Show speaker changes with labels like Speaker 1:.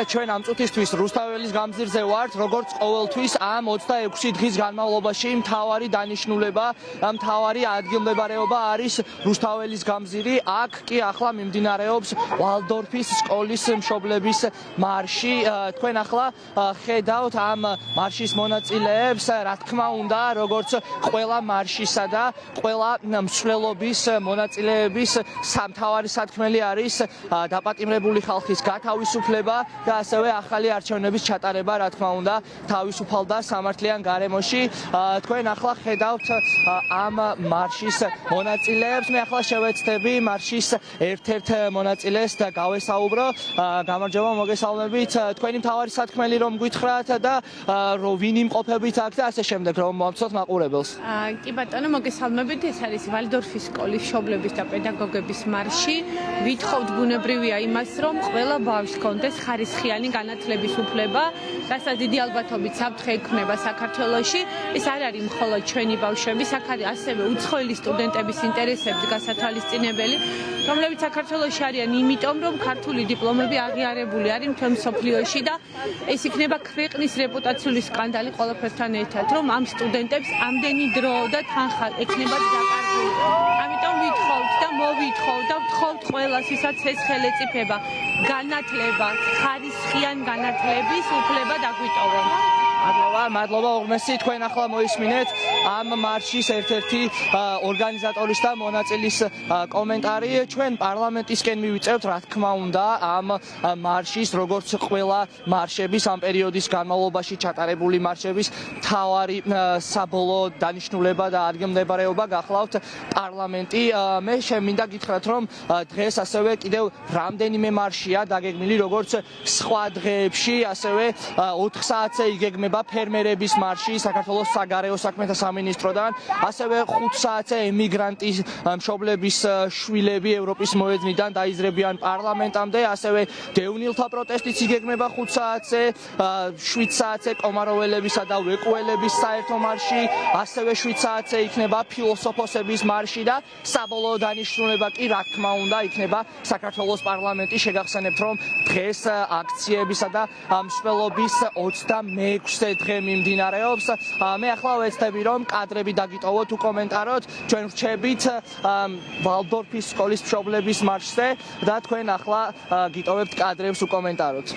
Speaker 1: ჩვენ ამ წუთისთვის რუსთაველის გამზირზე ვართ, როგორც ყოველთვის ამ 26 დღის განმავლობაში მთავარი დანიშნულება, მთავარი ადგილმდებარეობა არის რუსთაველის გამზირი. აქ კი ახლა მიმდინარეობს ვალდორფის სკოლის მშობლების მარში. თქვენ ახლა ხედავთ ამ მარშის მონაწილეებს, რა თქმა უნდა, როგორც ყველა მარშისა და ყველა მსვლელობის მონაწილეების სამთავარი სათქმელი არის დაპატიმრებული ხალხის გათავისუფლება და ასევე ახალი არჩევნების ჩატარება, რა თქმა უნდა, თავისუფალ და სამართლიან გარემოში. თქვენ ახლა ხედავთ ამ მარშის მონაწილეებს. მე ახლა შევეცდები მარშის ერთ-ერთ მონაწილეს და გავესაუბრო. გამარჯობა, მოგესალმებით. თქვენი მთავარი სათქმელი რომ გითხრათ და ვინ იმყოფებით აქ და ასე შემდეგ, რომ მომცოთ მაყურებელს.
Speaker 2: კი ბატონო, მოგესალმებით. ეს არის ვალდორფის სკოლის მშობლების და პედაგოგების მარში. ვითხოვთ ბუნებრივია იმას, რომ ყველა ბავშვს ჰქონდეს ხარისხიანი განათლების უფლება, რასაც დიდი ალბათობით საფრთხე ექმნება საქართველოში. ეს არ არის მხოლოდ ჩვენი ბავშვების, აქ არის ასევე უცხოელი სტუდენტების ინტერესების გასათვალისწინებელი, რომლებიც საქართველოში არიან იმიტომ, რომ ქართული დიპლომები აღიარებული არის მთელ მსოფლიოში და ეს იქნება ქვეყნის რეპუტაციული სკანდალი ყველაფერთან ერთად, რომ ამ სტუდენტებს ამდენი დრო და თანხა ექნებათ დაკარგული. ამიტომ ვითხოვთ და მოვითხოვთ და ვთხოვთ ყველას, ვისაც ეს ხელეწიფება განათლება, ხარისხიან განათლების უფლება დაგვიტოვონ.
Speaker 1: მადლობა, უღმესი. თქვენ ახლა მოისმინეთ ამ მარშის ერთ-ერთი ორგანიზატორის და მონაწილის კომენტარი. ჩვენ პარლამენტისკენ მივიწევთ, რა თქმა უნდა, ამ მარშის, როგორც ყველა მარშების, ამ პერიოდის განმავლობაში ჩატარებული მარშების მთავარი საბოლოო დანიშნულება და ადგილმდებარეობა გახლავთ პარლამენტი. მე შემინდა გითხრათ, რომ დღეს ასევე კიდევ რამდენიმე მარშია დაგეგმილი, როგორც სხვა დღეებში, ასევე 4 საათზე იგეგმება ფერმერების მარში საქართველოს საგარეო საქმეთა სამინისტროდან, ასევე 5 საათზე ემიგრანტის მშობლების შვილები ევროპის მოედნიდან დაიზრებიან პარლამენტამდე, ასევე დევნილთა პროტესტიც იგეგმება 5 საათზე, 7 საათზე კომაროველებისა და ვეკუელების საერთო მარში, ასევე 7 საათზე იქნება ფილოსოფოსების მარში და საბოლოო დანიშნულება კი, რა თქმა უნდა, იქნება საქართველოს პარლამენტი. შეგახსენებთ, რომ დღეს აქციებისა და მსვლელობის 26 დღე მიმდინარეობს. მე ახლა ვეცდები, რომ კადრები დაგიტოვოთ, უკომენტაროთ. ჩვენ ვრჩებით ვალდორფის სკოლის მშობლების მარშზე და თქვენ ახლა გიტოვებთ კადრებს, უკომენტაროთ.